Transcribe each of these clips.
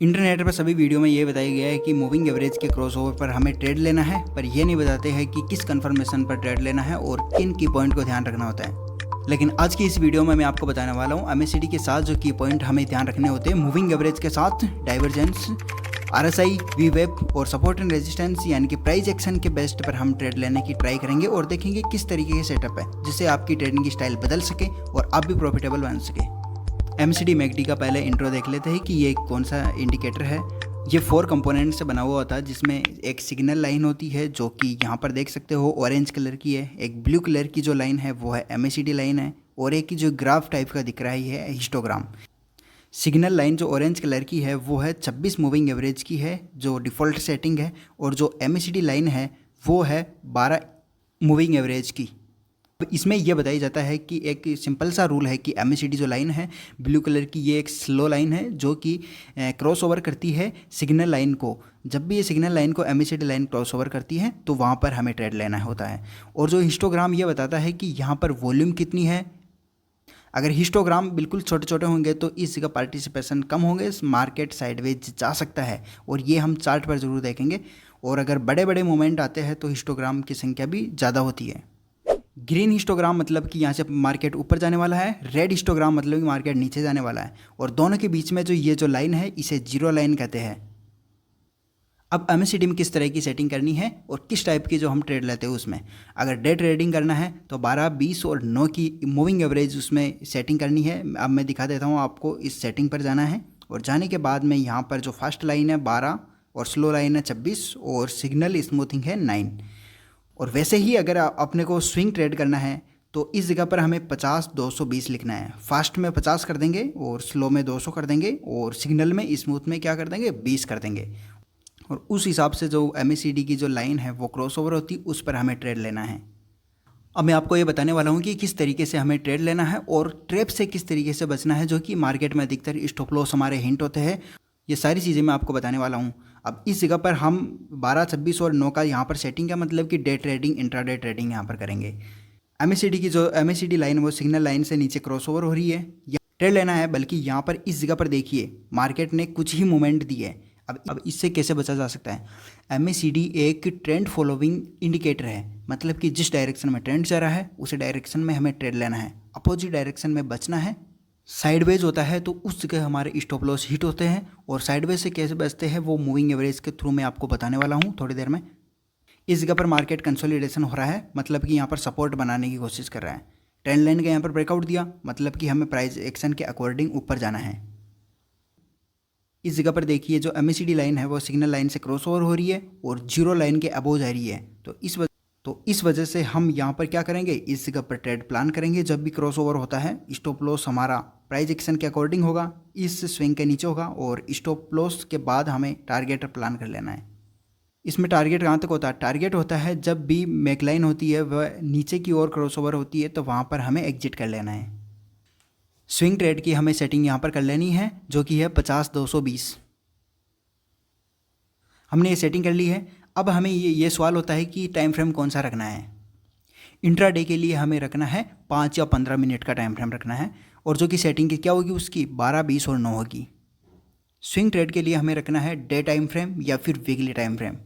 Internet पर सभी video में ये बताया गया है कि मूविंग एवरेज के क्रॉसओवर पर हमें ट्रेड लेना है, पर यह नहीं बताते हैं कि किस कंफर्मेशन पर ट्रेड लेना है और किन की पॉइंट को ध्यान रखना होता है। लेकिन आज की इस वीडियो में मैं आपको बताने वाला हूँ MACD के साथ जो की पॉइंट हमें ध्यान रखने होते हैं, मूविंग एवरेज के साथ डाइवर्जेंस, RSI, VWAP और सपोर्ट एंड रेजिस्टेंस यानी कि प्राइस एक्शन के बेस्ट पर हम ट्रेड लेने की ट्राई करेंगे और देखेंगे किस तरीके के सेटअप है जिससे आपकी ट्रेडिंग की स्टाइल बदल सके और आप भी प्रॉफिटेबल बन सके। MACD MACD का पहले इंट्रो देख लेते हैं कि ये कौन सा इंडिकेटर है। ये 4 कंपोनेंट से बना हुआ होता है जिसमें एक सिग्नल लाइन होती है जो कि यहाँ पर देख सकते हो ऑरेंज कलर की है, एक ब्लू कलर की जो लाइन है वो है MACD लाइन है और एक जो ग्राफ टाइप का दिख रहा है हिस्टोग्राम। सिग्नल लाइन जो ऑरेंज कलर की है वो है 26 मूविंग एवरेज की है जो डिफ़ॉल्ट सेटिंग है, और जो MACD लाइन है वो है 12 मूविंग एवरेज की। इसमें यह बताया जाता है कि एक सिंपल सा रूल है कि MACD जो लाइन है ब्लू कलर की, ये एक स्लो लाइन है जो कि क्रॉस ओवर करती है सिग्नल लाइन को। जब भी ये सिग्नल लाइन को MACD लाइन क्रॉस ओवर करती है तो वहाँ पर हमें ट्रेड लेना होता है। और जो हिस्टोग्राम ये बताता है कि यहाँ पर वॉल्यूम कितनी है। अगर हिस्टोग्राम बिल्कुल छोटे छोटे होंगे तो इस जगह पार्टिसिपेशन कम होंगे, मार्केट साइडवेज जा सकता है, और ये हम चार्ट पर ज़रूर देखेंगे। और अगर बड़े बड़े मूवमेंट आते हैं तो हिस्टोग्राम की संख्या भी ज़्यादा होती है। ग्रीन हिस्टोग्राम मतलब कि यहाँ से मार्केट ऊपर जाने वाला है, रेड हिस्टोग्राम मतलब कि मार्केट नीचे जाने वाला है, और दोनों के बीच में जो ये जो लाइन है इसे जीरो लाइन कहते हैं। अब MACD में किस तरह की सेटिंग करनी है और किस टाइप की जो हम ट्रेड लेते हैं उसमें, अगर डे ट्रेडिंग करना है तो 12, 20 और 9 की मूविंग एवरेज उसमें सेटिंग करनी है। अब मैं दिखा देता हूँ आपको। इस सेटिंग पर जाना है और जाने के बाद में यहाँ पर जो फर्स्ट लाइन है 12 और स्लो लाइन है 26 और सिग्नल स्मूथिंग है 9। और वैसे ही अगर अपने को स्विंग ट्रेड करना है तो इस जगह पर हमें 50, 220 लिखना है। फास्ट में 50 कर देंगे और स्लो में 200 कर देंगे और सिग्नल में स्मूथ में क्या कर देंगे 20 कर देंगे। और उस हिसाब से जो MACD की जो लाइन है वो क्रॉसओवर होती है, उस पर हमें ट्रेड लेना है। अब मैं आपको ये बताने वाला हूँ कि किस तरीके से हमें ट्रेड लेना है और ट्रैप से किस तरीके से बचना है, जो कि मार्केट में अधिकतर स्टॉप लॉस हमारे हिंट होते हैं। ये सारी चीज़ें मैं आपको बताने वाला हूँ। अब इस जगह पर हम 12, 26 और 9 का यहाँ पर सेटिंग का मतलब कि डे ट्रेडिंग, इंट्राडे ट्रेडिंग यहाँ पर करेंगे। MACD की जो MACD लाइन वो सिग्नल लाइन से नीचे क्रॉसओवर हो रही है, ट्रेड लेना है। बल्कि यहाँ पर इस जगह पर देखिए मार्केट ने कुछ ही मूवमेंट दी है। अब इससे कैसे बचा जा सकता है। MACD एक ट्रेंड फॉलोइंग इंडिकेटर है, मतलब कि जिस डायरेक्शन में ट्रेंड जा रहा है उसी डायरेक्शन में हमें ट्रेड लेना है, अपोजिट डायरेक्शन में बचना है। साइडवेज होता है तो उस जगह हमारे स्टॉप लॉस हिट होते हैं, और साइडवेज से कैसे बचते हैं वो मूविंग एवरेज के थ्रू मैं आपको बताने वाला हूँ थोड़ी देर में। इस जगह पर मार्केट कंसोलिडेशन हो रहा है, मतलब कि यहाँ पर सपोर्ट बनाने की कोशिश कर रहा है। ट्रेंड लाइन का यहाँ पर ब्रेकआउट दिया, मतलब कि हमें प्राइस एक्शन के अकॉर्डिंग ऊपर जाना है। इस जगह पर देखिए जो MACD लाइन है वो सिग्नल लाइन से क्रॉसओवर हो रही है और जीरो लाइन के अबोव जा रही है। तो इस वजह से हम यहाँ पर क्या करेंगे, इस जगह पर ट्रेड प्लान करेंगे। जब भी क्रॉसओवर होता है स्टॉप लॉस हमारा प्राइस एक्शन के अकॉर्डिंग होगा, इस स्विंग के नीचे होगा, और स्टॉप लॉस के बाद हमें टारगेट प्लान कर लेना है। इसमें टारगेट कहाँ तक होता है, टारगेट होता है जब भी मैकलाइन होती है वह नीचे की ओर क्रॉसओवर होती है तो वहाँ पर हमें एग्जिट कर लेना है। स्विंग ट्रेड की हमें सेटिंग यहाँ पर कर लेनी है जो कि है 50, 220। हमने ये सेटिंग कर ली है। अब हमें ये सवाल होता है कि टाइम फ्रेम कौन सा रखना है। इंट्राडे के लिए हमें रखना है 5 या 15 मिनट का टाइम फ्रेम रखना है, और जो कि सेटिंग क्या होगी उसकी 12, 20 और 9 होगी। स्विंग ट्रेड के लिए हमें रखना है डे टाइम फ्रेम या फिर वीकली टाइम फ्रेम।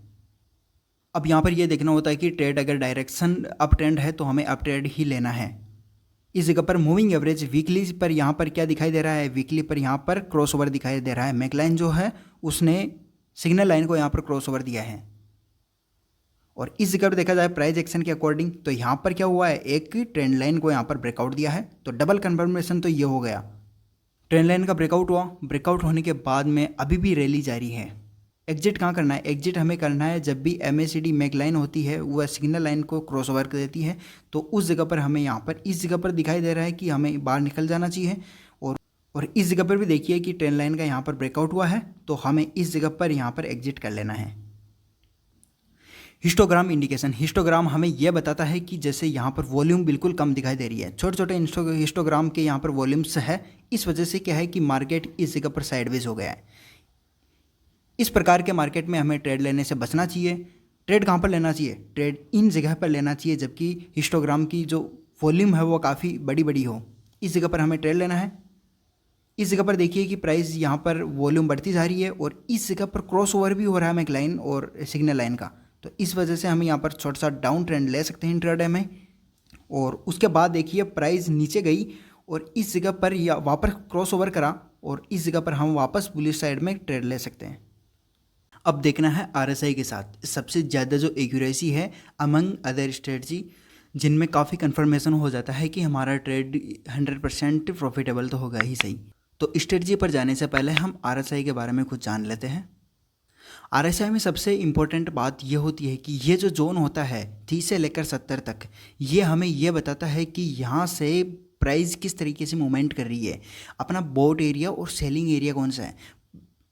अब यहाँ पर ये देखना होता है कि ट्रेड अगर डायरेक्शन अप ट्रेंड है तो हमें अप ट्रेड ही लेना है। इस जगह पर मूविंग एवरेज वीकली पर यहाँ पर क्या दिखाई दे रहा है, वीकली पर यहाँ पर क्रॉसओवर दिखाई दे रहा है। मैकलाइन जो है उसने सिग्नल लाइन को यहाँ पर क्रॉसओवर दिया है। और इस जगह पर देखा जाए प्राइस एक्शन के अकॉर्डिंग तो यहाँ पर क्या हुआ है, एक ट्रेंड लाइन को यहाँ पर ब्रेकआउट दिया है, तो डबल कन्फर्मेशन तो ये हो गया। ट्रेंड लाइन का ब्रेकआउट हुआ, ब्रेकआउट होने के बाद में अभी भी रैली जारी है। एग्जिट कहाँ करना है, एग्जिट हमें करना है जब भी MACD मैक लाइन होती है वह सिग्नल लाइन को क्रॉस ओवर कर देती है, तो उस जगह पर हमें यहाँ पर इस जगह पर दिखाई दे रहा है कि हमें बाहर निकल जाना चाहिए। और इस जगह पर भी देखिए कि ट्रेंड लाइन का यहाँ पर ब्रेकआउट हुआ है, तो हमें इस जगह पर यहाँ पर एग्जिट कर लेना है। हिस्टोग्राम इंडिकेशन, हिस्टोग्राम हमें यह बताता है कि जैसे यहाँ पर वॉल्यूम बिल्कुल कम दिखाई दे रही है, छोटे छोटे हिस्टोग्राम के यहाँ पर वॉल्यूम्स है। इस वजह से क्या है कि मार्केट इस जगह पर साइडवेज हो गया है। इस प्रकार के मार्केट में हमें ट्रेड लेने से बचना चाहिए। ट्रेड कहाँ पर लेना चाहिए, ट्रेड इन जगह पर लेना चाहिए जबकि हिस्टोग्राम की जो वॉल्यूम है वो काफ़ी बड़ी बड़ी हो। इस जगह पर हमें ट्रेड लेना है। इस जगह पर देखिए कि प्राइस यहाँ पर वॉल्यूम बढ़ती जा रही है और इस जगह पर क्रॉस ओवर भी हो रहा है एक लाइन और सिग्नल लाइन का, तो इस वजह से हम यहाँ पर छोटा सा डाउन ट्रेंड ले सकते हैं इंट्राडे में। और उसके बाद देखिए प्राइस नीचे गई और इस जगह पर या वापस क्रॉस ओवर करा और इस जगह पर हम वापस बुलिश साइड में ट्रेड ले सकते हैं। अब देखना है RSI के साथ सबसे ज़्यादा जो एक्यूरेसी है अमंग अदर स्ट्रेटजी, जिनमें काफ़ी कंफर्मेशन हो जाता है कि हमारा ट्रेड 100% प्रॉफिटेबल तो होगा ही सही। तो स्ट्रेटजी पर जाने से पहले हम RSI के बारे में कुछ जान लेते हैं। RSI में सबसे इम्पोर्टेंट बात यह होती है कि ये जो जोन होता है 30 से लेकर 70 तक, ये हमें यह बताता है कि यहाँ से प्राइस किस तरीके से मूवमेंट कर रही है, अपना बोट एरिया और सेलिंग एरिया कौन सा है,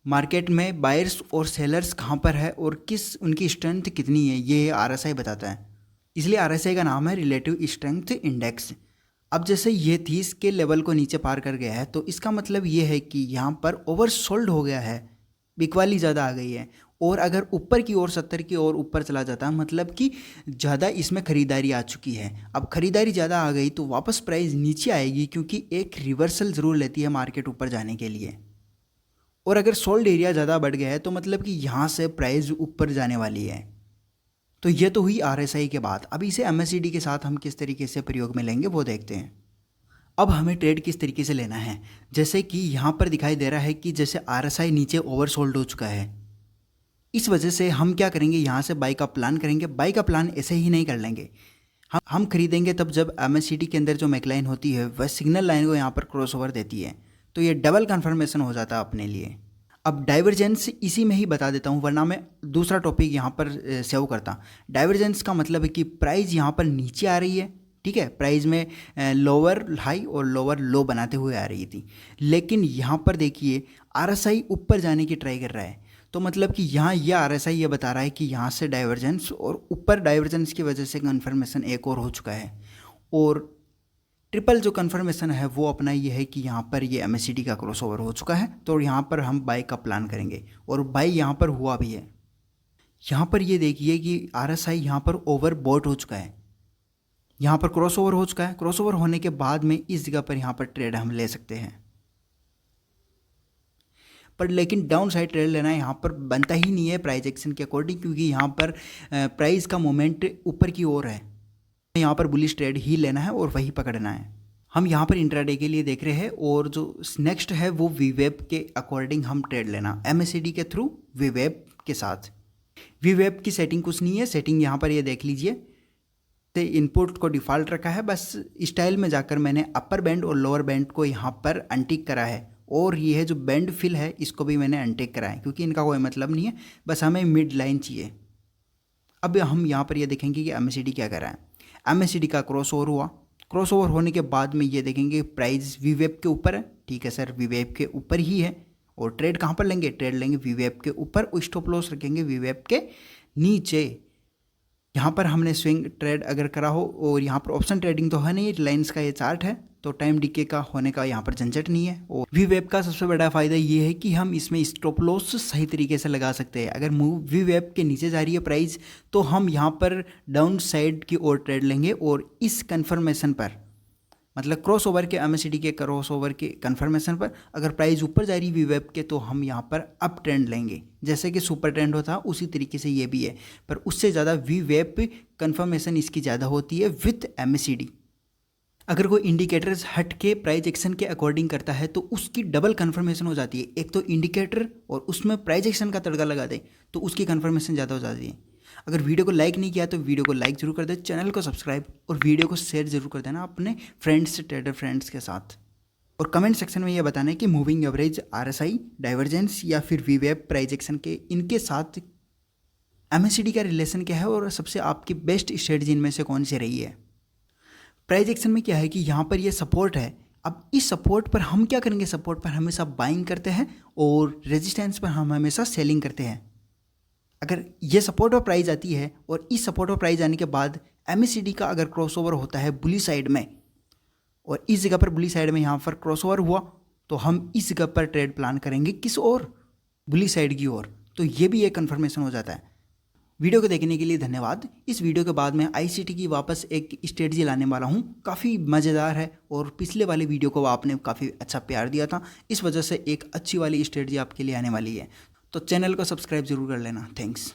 मार्केट में बायर्स और सेलर्स कहाँ पर है और किस उनकी स्ट्रेंथ कितनी है, ये RSI बताता है। इसलिए RSI का नाम है रिलेटिव स्ट्रेंथ इंडेक्स। अब जैसे ये 30 के लेवल को नीचे पार कर गया है तो इसका मतलब ये है कि यहाँ पर ओवरसोल्ड हो गया है, बिकवाली ज़्यादा आ गई है। और अगर ऊपर की ओर 70 की ओर ऊपर चला जाता है मतलब कि ज़्यादा इसमें ख़रीदारी आ चुकी है। अब ख़रीदारी ज़्यादा आ गई तो वापस प्राइस नीचे आएगी, क्योंकि एक रिवर्सल ज़रूर लेती है मार्केट ऊपर जाने के लिए। और अगर सोल्ड एरिया ज़्यादा बढ़ गया है तो मतलब कि यहाँ से प्राइस ऊपर जाने वाली है। तो ये तो हुई RSI के बाद। अब इसे MACD के साथ हम किस तरीके से प्रयोग में लेंगे वो देखते हैं। अब हमें ट्रेड किस तरीके से लेना है, जैसे कि यहाँ पर दिखाई दे रहा है कि जैसे RSI नीचे ओवरसोल्ड हो चुका है, इस वजह से हम क्या करेंगे, यहाँ से बाई का प्लान करेंगे। बाई का प्लान ऐसे ही नहीं कर लेंगे, हम खरीदेंगे तब जब MACD के अंदर जो मैकलाइन होती है वह सिग्नल लाइन को यहाँ पर क्रॉस ओवर देती है, तो ये डबल कन्फर्मेशन हो जाता है अपने लिए। अब डाइवर्जेंस इसी में ही बता देता हूँ, वरना मैं दूसरा टॉपिक यहाँ पर सेव करता। डाइवर्जेंस का मतलब है कि प्राइस यहाँ पर नीचे आ रही है, ठीक है, प्राइस में लोअर हाई और लोअर लो बनाते हुए आ रही थी, लेकिन यहाँ पर देखिए RSI ऊपर जाने की ट्राई कर रहा है। तो मतलब कि यहाँ यह RSI ये बता रहा है कि यहाँ से डाइवर्जेंस और ऊपर डाइवर्जेंस की वजह से कन्फर्मेशन एक और हो चुका है। और ट्रिपल जो कन्फर्मेशन है वो अपना ये है कि यहाँ पर ये MACD का क्रॉसओवर हो चुका है, तो यहाँ पर हम बाई का प्लान करेंगे और बाई यहाँ पर हुआ भी है। यहाँ पर ये देखिए कि RSI यहाँ पर ओवर बॉट हो चुका है, यहाँ पर क्रॉसओवर हो चुका है। क्रॉसओवर होने के बाद में इस जगह पर यहाँ पर ट्रेड हम ले सकते हैं, पर लेकिन डाउन साइड ट्रेड लेना यहाँ पर बनता ही नहीं है प्राइस एक्शन के अकॉर्डिंग, क्योंकि यहाँ पर प्राइस का मोमेंट ऊपर की ओर है। यहाँ पर बुलिश ट्रेड ही लेना है और वही पकड़ना है। हम यहाँ पर इंट्राडे के लिए देख रहे हैं और जो नेक्स्ट है वो VWAP के अकॉर्डिंग हम ट्रेड लेना, MACD के थ्रू VWAP के साथ। VWAP की सेटिंग कुछ नहीं है, सेटिंग यहाँ पर ये देख लीजिए, तो इनपुट को डिफ़ॉल्ट रखा है, बस स्टाइल में जाकर मैंने अपर बैंड और लोअर बैंड को यहाँ पर अनटिक करा है, और ये है जो बैंड फिल है इसको भी मैंने अनटिक करा है, क्योंकि इनका कोई मतलब नहीं है, बस हमें मिड लाइन चाहिए। अब हम यहाँ पर ये देखेंगे कि MACD क्या कर रहा है। MACD का क्रॉसओवर हुआ, क्रॉसओवर होने के बाद में ये देखेंगे प्राइस VWAP के ऊपर है, ठीक है सर, VWAP के ऊपर ही है। और ट्रेड कहाँ पर लेंगे, ट्रेड लेंगे VWAP के ऊपर और स्टॉप लॉस रखेंगे VWAP के नीचे। यहाँ पर हमने स्विंग ट्रेड अगर करा हो, और यहाँ पर ऑप्शन ट्रेडिंग तो है नहीं, रिलायंस का ये चार्ट है, तो टाइम डिके का होने का यहाँ पर झंझट नहीं है। और VWAP का सबसे बड़ा फ़ायदा ये है कि हम इसमें स्टॉप लॉस सही तरीके से लगा सकते हैं। अगर VWAP के नीचे जा रही है प्राइस तो हम यहाँ पर डाउन साइड की ओर ट्रेड लेंगे, और इस कन्फर्मेशन पर, मतलब क्रॉस ओवर के MACD के क्रॉस ओवर के कन्फर्मेशन पर अगर प्राइस ऊपर जा रही है VWAP के, तो हम यहाँ पर अप ट्रेंड लेंगे, जैसे कि सुपर ट्रेंड होता है उसी तरीके से ये भी है, पर उससे ज़्यादा VWAP कन्फर्मेशन इसकी ज़्यादा होती है विथ MACD। अगर कोई इंडिकेटर्स हट के प्राइस एक्शन के अकॉर्डिंग करता है तो उसकी डबल कन्फर्मेशन हो जाती है। एक तो इंडिकेटर और उसमें प्राइस एक्शन का तड़का लगा दे तो उसकी कन्फर्मेशन ज़्यादा हो जाती है। अगर वीडियो को लाइक नहीं किया तो वीडियो को लाइक जरूर कर दे, चैनल को सब्सक्राइब और वीडियो को शेयर जरूर कर देना अपने फ्रेंड्स, ट्रेडर फ्रेंड्स के साथ। और कमेंट सेक्शन में ये बताना है कि मूविंग एवरेज, RSI, डाइवर्जेंस या फिर VWAP प्राइस एक्शन के इनके साथ MACD का रिलेशन क्या है, और सबसे आपकी बेस्ट स्ट्रेटजी इनमें से कौन सी रही है। प्राइस एक्शन में क्या है कि यहाँ पर ये सपोर्ट है, अब इस सपोर्ट पर हम क्या करेंगे, सपोर्ट पर हमेशा बाइंग करते हैं और रेजिस्टेंस पर हम हमेशा सेलिंग करते हैं। अगर ये सपोर्ट पर प्राइस आती है और इस सपोर्ट पर प्राइस आने के बाद MACD का अगर क्रॉसओवर होता है बुली साइड में, और इस जगह पर बुली साइड में यहाँ पर क्रॉसओवर हुआ, तो हम इस जगह पर ट्रेड प्लान करेंगे किस ओर, बुली साइड की ओर। तो ये भी एक कन्फर्मेशन हो जाता है। वीडियो को देखने के लिए धन्यवाद। इस वीडियो के बाद मैं ICT की वापस एक स्ट्रेटजी लाने वाला हूँ, काफ़ी मज़ेदार है और पिछले वाले वीडियो को आपने काफ़ी अच्छा प्यार दिया था, इस वजह से एक अच्छी वाली स्ट्रेटजी आपके लिए आने वाली है। तो चैनल को सब्सक्राइब जरूर कर लेना। थैंक्स।